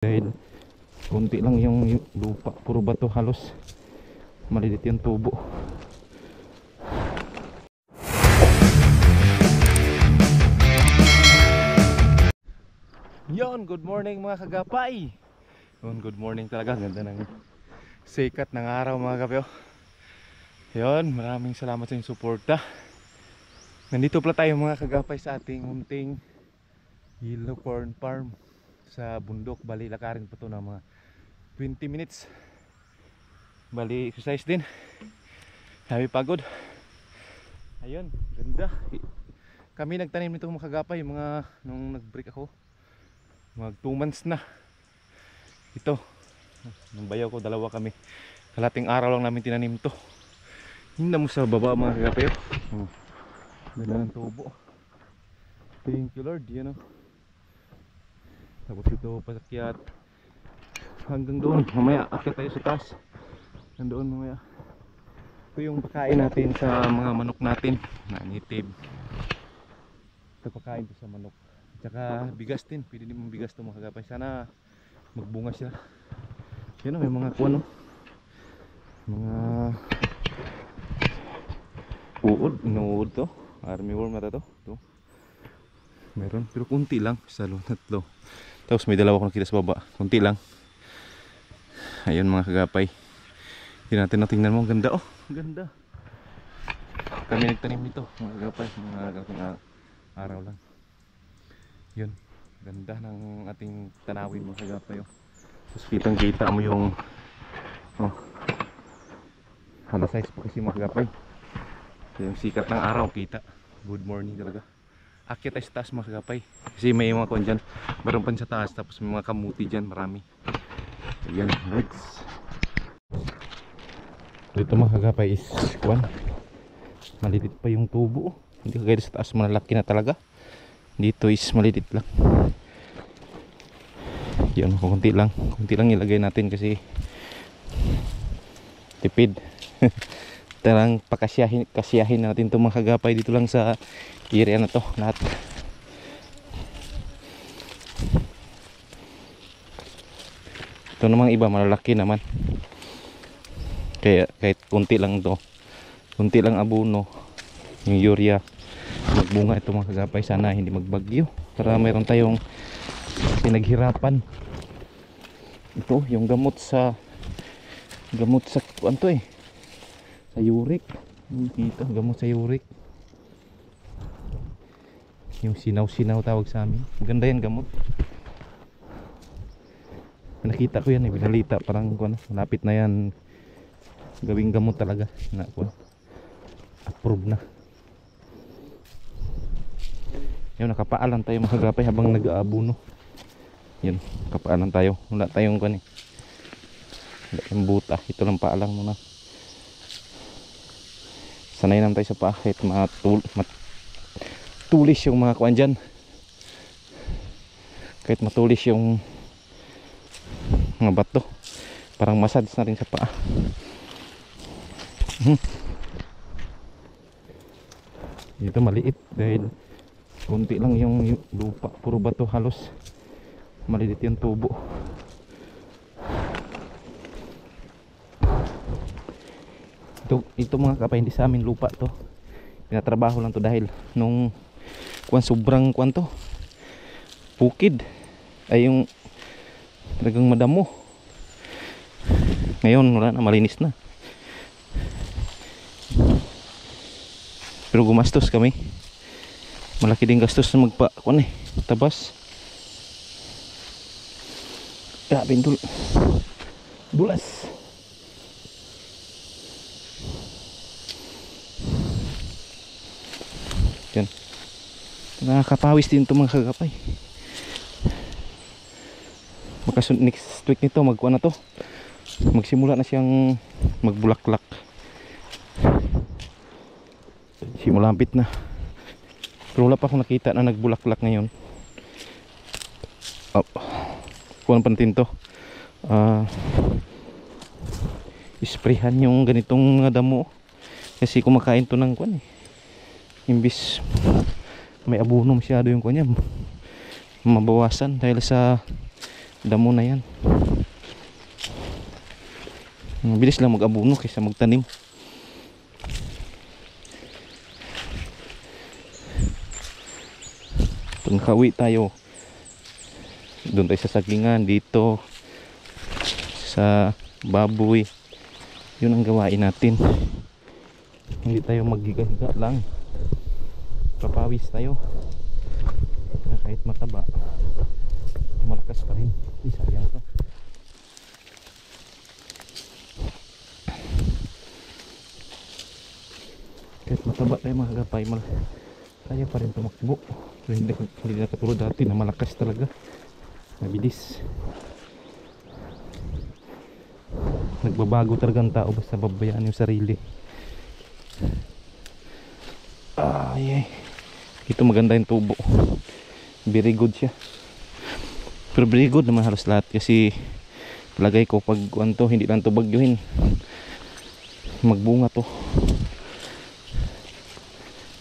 Dahil konti lang yung lupa, puro bato halos. Malilit yung tubo. Yon, good morning mga kagapay. Yon, good morning talaga. Ganda ng sikat ng araw mga kapyo. Yon, maraming salamat sa inyong suporta. Nandito pala tayo mga kagapay sa ating munting yellow corn farm sa bundok. Bali, lakarin pa to ng mga 20 minutes. Bali, exercise din. Happy pagod. Ayun, ganda. Kami nagtanim nito mga kagapay, mga nung nag-break ako. Mag 2 months na. Ito. Nung bayaw ko, dalawa kami. Kalating araw lang namin tinanim to. Hindi mo sa baba mga kagapay. Ganda ng tubo. Thank you Lord, you know. Tapos ito pasakyat hanggang doon, mamaya akyat tayo sa taas. Nandoon mamaya. Ito yung pakain natin sa mga manok natin na native. Ito pakain to sa manok. Tsaka bigas din, pwede din mong bigas to mga kagapay. Sana magbunga siya. Yan o, may mga kuwan o, mga inuud to, army worm ata to. Ito meron, pero kunti lang, salo, tatlo. Tapos may dalawa ko nakita sa baba, kunti lang. Ayun mga kagapay. Hindi natin natingnan mo, ganda oh, ganda. Kami nagtanim nito mga kagapay, mga kagapay araw lang. Yun, ganda ng ating tanawin mga kagapay oh. Tapos kitang kita mo yung halos size pa kasi mga kagapay. Yung sikat ng araw kita. Good morning talaga. Akyat tayo sa taas mga kagapay. Kasi may mga kuwan dyan, meron pa sa taas. Tapos may mga kamuti dyan, marami. Ayan, next. Dito mga kagapay is kuwan, malilit pa yung tubo. Hindi kagaya sa taas, malalaki na talaga. Dito is malilit lang. Yun, kunti lang ilagay natin kasi tipid. Tarang kasiyahin natin itong mga kagapay dito lang sa area na to lahat. Ito namang iba malalaki naman, kaya kahit kunti lang to, kunti lang abono yung urea, magbunga ito mga kagapay. Sana hindi magbagyo para mayroon tayong pinaghirapan. Ito yung gamot sa ano to eh, sa uric. Dito gamot sa uric, yung sinaw tawag sa amin. Maganda yan gamot. Nakita ko yan eh, binalita, parang malapit na yan gawing gamot talaga na approve na. Yun, nakapaalan tayo mga kagapay habang nag-aabuno. Yun, nakapaalan tayo, wala tayong wala tayong buta. Ito lang paalang muna. Sanay naman tayo sa paa kahit matulis yung mga kuwan dyan, kahit matulis yung mga bato, parang massage na rin sa paa. Dito maliit dahil kunti lang yung lupa, puro bato halos. Malilit yung tubo. Ito mga kapay, hindi sa amin lupa to, pinatrabaho lang to dahil nung sobrang to bukid ay yung talagang madamo. Ngayon wala na, malinis na. Pero gumastos kami, malaki din gastos na tabas. Grabe dulas. Yan, nakakapawis din ito mga kagapay. Next week nito na to, magsimula na siyang magbulaklak. Simulampit na, pero wala pa akong nakita na nagbulaklak ngayon. Kuwan pa natin to, isprayhan yung ganitong mga damo kasi kumakain to ng kuwan eh. Imbis may abono masyado yung kuwan niya, mabawasan dahil sa damo na yan. Mabilis lang mag-abuno kaysa magtanim. Pag nakauwi tayo, doon tayo sa sagingan, dito sa baboy, yun ang gawain natin. Hindi tayo maghiga-higa lang, papawis tayo. Kaya kahit mataba, malakas pa rin. Sayang to. Kahit mataba tayo mga kagapay, kaya pa rin tumakbo. So, hindi na katulad dati na malakas talaga, mabilis. Nagbabago talaga ang tao basta babayaan yung sarili. Ito maganda yung tubo, very good siya. Pero very good naman halos lahat, kasi palagay ko pag to, hindi lang to bagyuhin, magbunga to.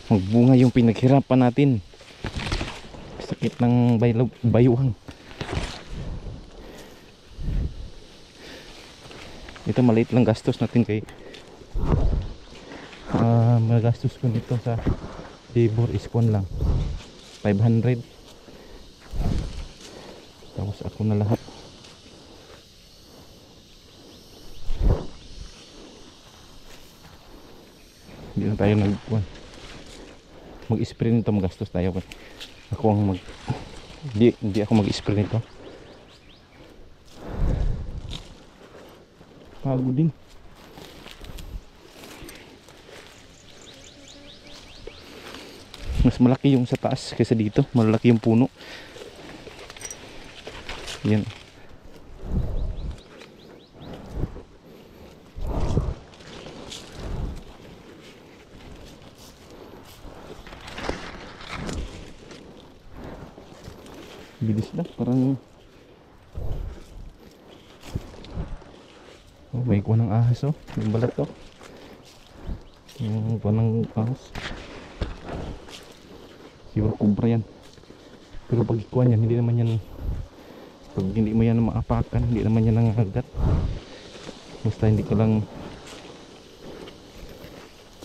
Magbunga yung pinaghirapan natin. Sakit ng bayuhan. Ito maliit lang gastos natin kay magastos ko nito sa labor is lang 500. Tapos ako na lahat. Hindi na tayo mag-spray nito, magastos tayo. Ako ang hindi ako mag-spray nito. Pagod din. Mas malaki yung sa taas kaysa dito, malaki yung puno. Yan. Bilis na, parang may kuha ng ahas, yung balat to, yung kuha ng ahas. Siguro kubra yan, pero pag ikuha yan, hindi naman yan, pag hindi mo yan maapakan, hindi naman yan nangagat. Basta hindi ka lang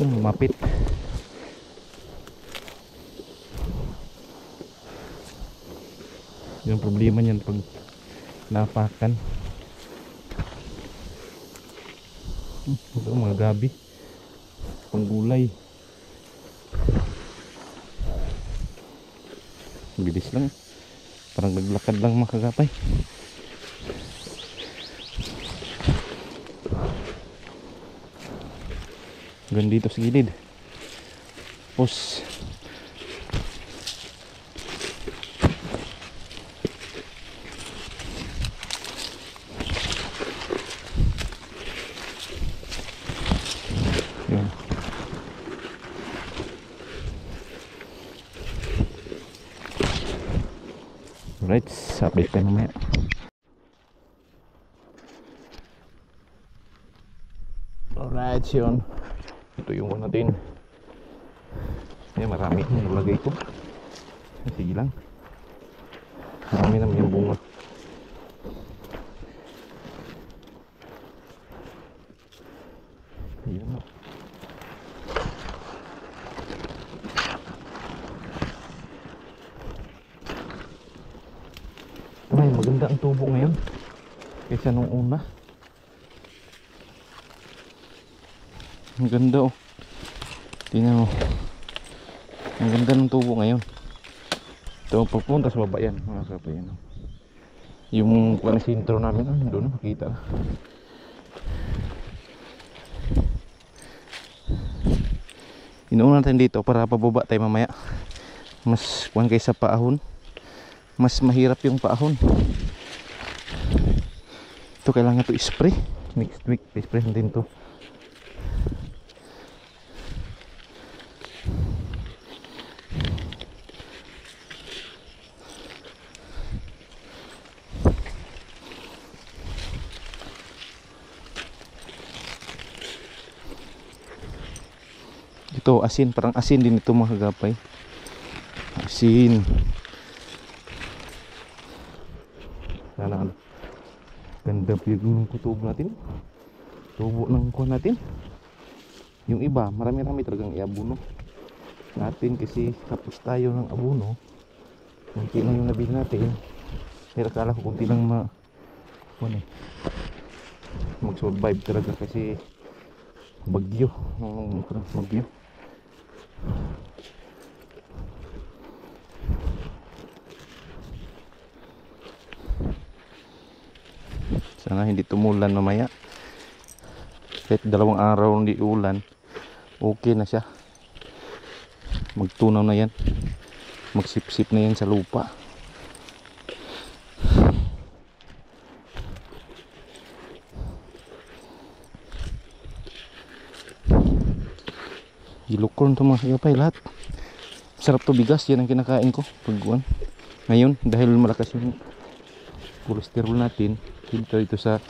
lumapit. Yung problema niyan pag napakan. Ito mga gabi, panggulay. Bilis lang, parang naglakad lang mga kagapay. Hanggang dito sa gilid. Tapos yun. Alright, update tayo mamaya. Alright, yun. Ito yung one natin. Ayan, marami yung nalagay ko. Sige lang, marami naman yung bunga. Ayan o. Ay, maganda ang tubo ngayon kaysa nung una. Ang ganda tingnan mo, ang ganda ng tubo ngayon. Ito papunta sa baba yan mga kapay. Yung sintro namin doon makita. Inuuna natin dito para pababa tayo mamaya. Mas kuwan kaysa paahon, mas mahirap yung paahon. Ito kailangan to spray. Next week spray natin to. Ito asin, parang asin din ito mga kagapay. Asin. Sana Ganda po yung tubo natin. Tubo ng kuha natin. Yung iba, marami-rami talagang iabuno natin kasi tapos tayo ng abuno. Kunti lang yung nabili natin. Pero akala ko kunti lang mag-survive talaga kasi bagyo. Bagyo. Sana hindi tumulan mamaya. Kahit 2 araw hindi ulan, okay na siya. Magtunaw na yan. Magsipsip na yan sa lupa. Yellow corn to mga kagapay lahat. Sarap to, bigas. Yan ang kinakain ko pagkuhan. Ngayon dahil malakas yung cholesterol natin, filter ito sa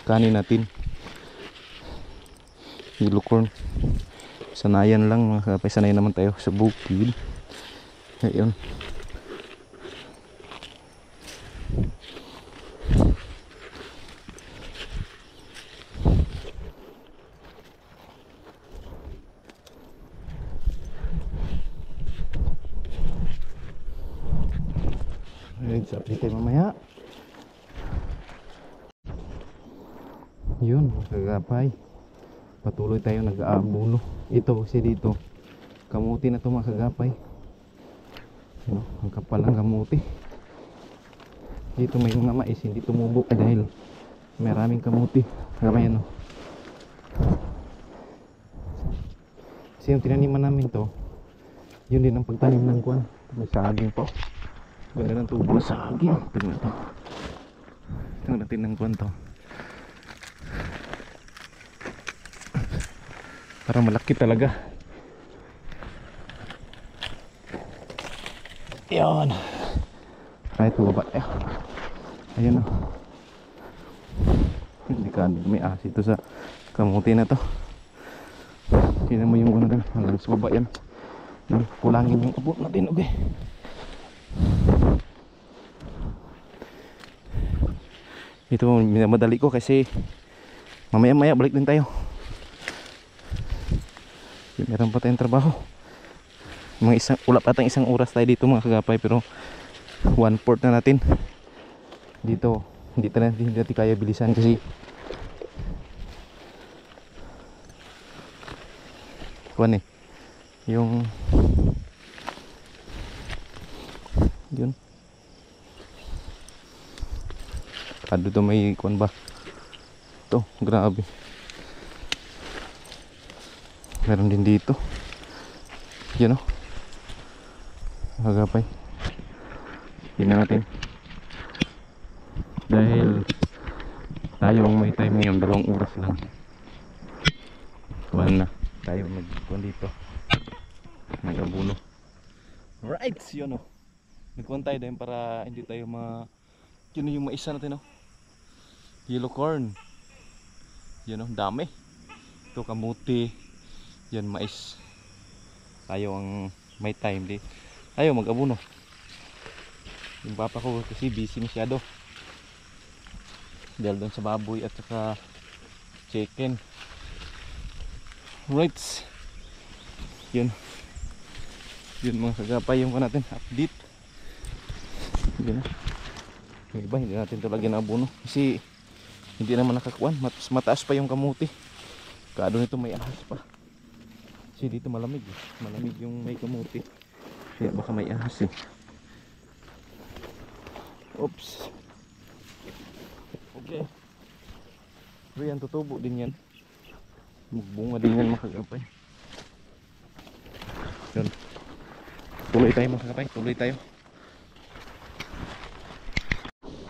kanin natin. Yellow corn. Sanayan lang mga kagapay. Sanay naman tayo sa bukid. Ngayon sa update tayo mamaya. Yun mga kagapay, patuloy tayo nag-aabuno. Ito kasi dito kamuti na to mga kagapay. Yun, ang kapal ang kamuti. Dito may mga mais hindi tumubo dahil maraming kamuti. Kagapay ano, kasi yung tinaniman namin to, yun din ang pagtanim ng kuwan. May saging po. Ganda ng tubo sa saging. Tignan to. Tignan natin ng kuwan to. Para malaki talaga. Yan. Try to baba. Ayan o. Hindi ka may asin ito sa kamuti na to. Tignan mo yung ano din. Hanggang sa baba yan. Kulangin yung abot natin. Okay. Ito minamadali ko kasi mamaya-maya balik din tayo. Meron pa tayong trabaho. Wala pa tayong 1 oras tayo dito mga kagapay, pero 1/4 na natin. Dito hindi natin kaya bilisan kasi kuwan yung yun. Dito may kuwan ba? Ito, grabe. Meron din dito. Yan o. Magapay. Tingnan natin. Dahil tayong may time ngayon, 2 oras lang. Kuwan na. Tayo magkuwan dito. Nag-abuno. Right, yun o. Nagkuwan tayo din para hindi tayo yun yung maisa natin o. Yellow corn. Yun o, dami. Ito kamuti. Yan mais. Tayo ang may time di. Tayo mag-abuno. Yung papa ko kasi busy masyado. Dahil doon sa baboy at saka chicken. Right. Yun. Yun mga kagapay yung natin update. Yun na. Yung iba hindi natin ito lagyan ng abono kasi hindi naman nakakuan. Mataas pa yung kamuti. Kaado nito may ahas pa. Kasi dito malamig eh. Malamig yung may kamuti. Kaya baka may ahas eh. Oops. Okay. Pero yan tutubo din yan. Magbunga din yan mga kagapay. Yun. Tuloy tayo mga kagapay. Tuloy tayo.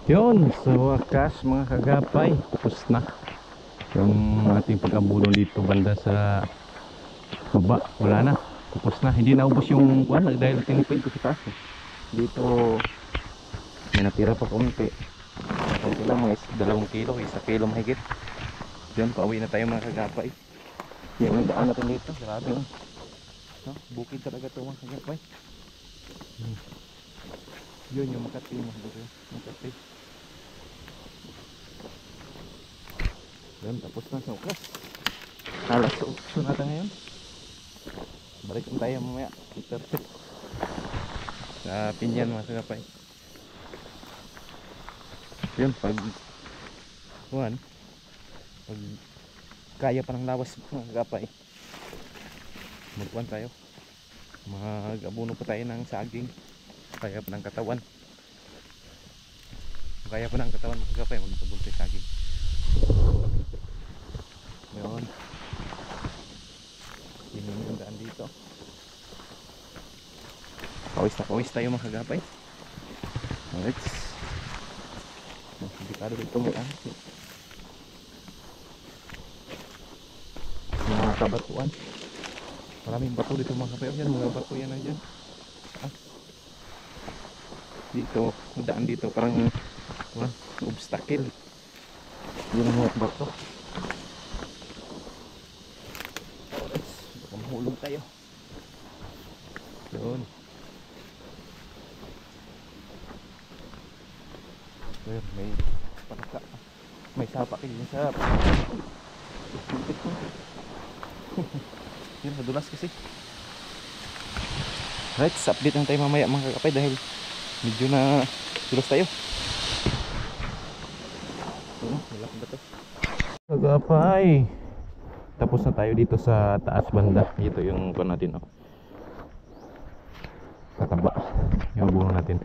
Yun. Sa wakas mga kagapay. Tapos na. Yung ating pag-abuno dito banda sa baba. Wala na. Tapos na. Hindi naubos yung kuwan dahil tinipid ko sa taas. Dito may natira pa kumpi. Kunti lang mga 2 kilo, 1 kilo mahigit. Diyan, pauwi na tayo mga kagapay. Yung daan natin dito, grabe no? Bukid talaga ito mga kagapay. Yun yung Makati mo dito. Makati. Yun, tapos na sa ukas. Alas 8 natin ngayon. Balik na tayo mamaya. Sa Pinyan mga kagapay. Yun, pag kaya pa ng lawas mga kagapay, magkuhan tayo. Mag-abuno pa tayo ng saging. Kaya pa ng katawan. Kaya pa ng katawan mga kagapay, mag-abon tayo saging. Yun. Yun yung daan dito. Pawis na pawis tayo mga kagapay. Alright. Delikado dito mga kabatuan. Maraming bato dito mga kagapay. Yan mga bato yan na dyan. Dito, daan dito parang obstacle. Yun ang mga bato. Baka mahulog tayo. Yun. Yun, may sapa kayo yung sarap. Yun, madulas kasi. Right, update lang tayo mamaya mga kakapay dahil medyo na dulas tayo. Malaki ba ito? Kakapay, tapos na tayo dito sa taas banda. Ito yung kuha natin, oh. Kataba yung buong natin.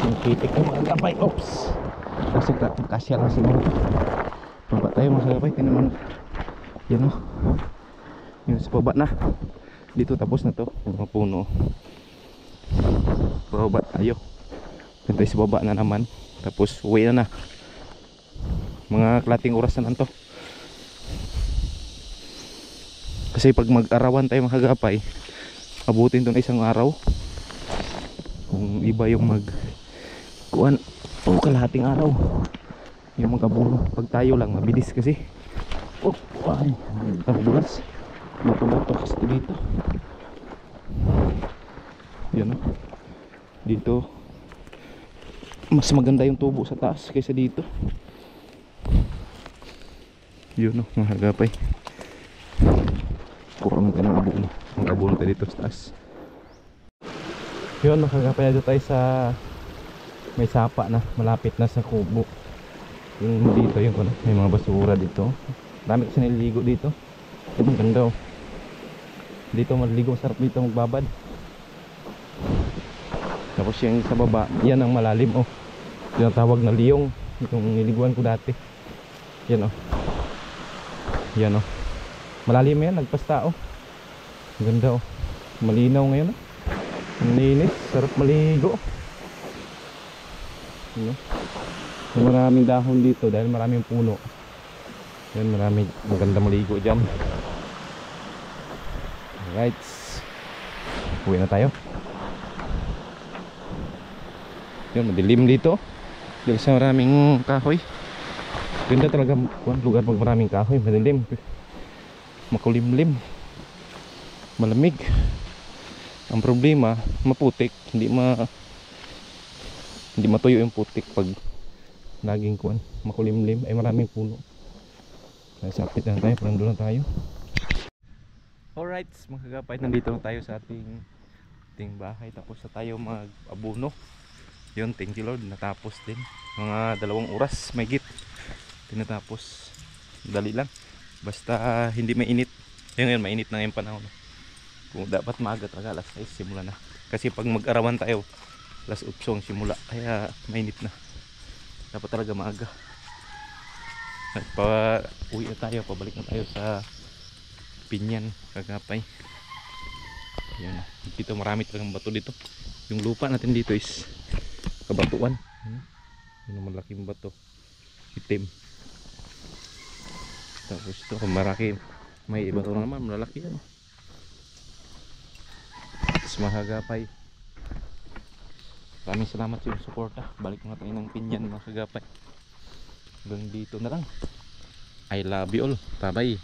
Yung titik ng mga kakapay. Oops, kasi kasya lang siguro. Baba tayo mga kakapay. Tingnan mo na. Yan, oh. Yung sa baba na. Dito tapos na to yung mga puno. Baba tayo. Pintay sa baba na naman. Tapos uwi na na. Mga klating oras na to. Kasi pag mag-arawan tayo mga kagapay, abutin to na isang araw. Kung iba yung kuan o kalahating araw yung mag-abuno. Pag tayo lang mabilis kasi. Oh, ay, ang bulas. Bato-bato kasi dito. Yan, oh. Dito mas maganda yung tubo sa taas kaysa dito. Yun, oh, mga hagapay. Kurang ka ng abuno. Mag-abuno tayo dito sa taas. Yun, mga hagapay, dito tayo sa may sapa na, malapit na sa kubo. Yung dito, yung may mga basura dito. Dami kasi nililigo dito. Ito ang ganda, oh. Dito maliligo, sarap dito magbabad. Tapos yung sa baba, yan ang malalim, oh. Tinatawag na liyong. Itong niliguan ko dati. Yan, oh. Yan, oh. Malalim yan, nagpas tao. Ang ganda, oh. Malinaw ngayon, oh. Ang linis, sarap maligo. Yan, oh. Maraming dahon dito dahil maraming puno. Yan, maraming maganda maligo dyan. Alright, uwi na tayo. Yun, madilim dito dahil sa maraming kahoy. Ganda talaga lugar pag maraming kahoy. Madilim, makulimlim, malamig. Ang problema, maputik. Hindi matuyo yung putik pag laging makulimlim. Ay maraming puno. Nasa apit na tayo, parang doon na tayo. Alright, mga kagapay, nandito na tayo sa ating bahay. Tapos na tayo mag-abuno. Yun, thank you Lord, natapos din. Mga 2 oras may git tinatapos. Dali lang, basta hindi mainit. Ngayon mainit na yung panahon. Kung dapat maaga talaga, alas 6 simula na. Kasi pag mag-arawan tayo, alas 8 simula. Kaya mainit na. Dapat talaga maaga. At uwi na tayo, pabalik na tayo sa Pinyan, kagapay. Yan. Dito marami talagang bato dito. Yung lupa natin dito is kabatuan. Yun ang malaking bato, itim. Tapos ito marami, may iba to naman malalaki yan. Mas mahagapay. Maraming salamat sa iyong suporta. Balik na tayo ng Pinyan mga kagapay. Hanggang dito na lang. I love you all. Bye bye.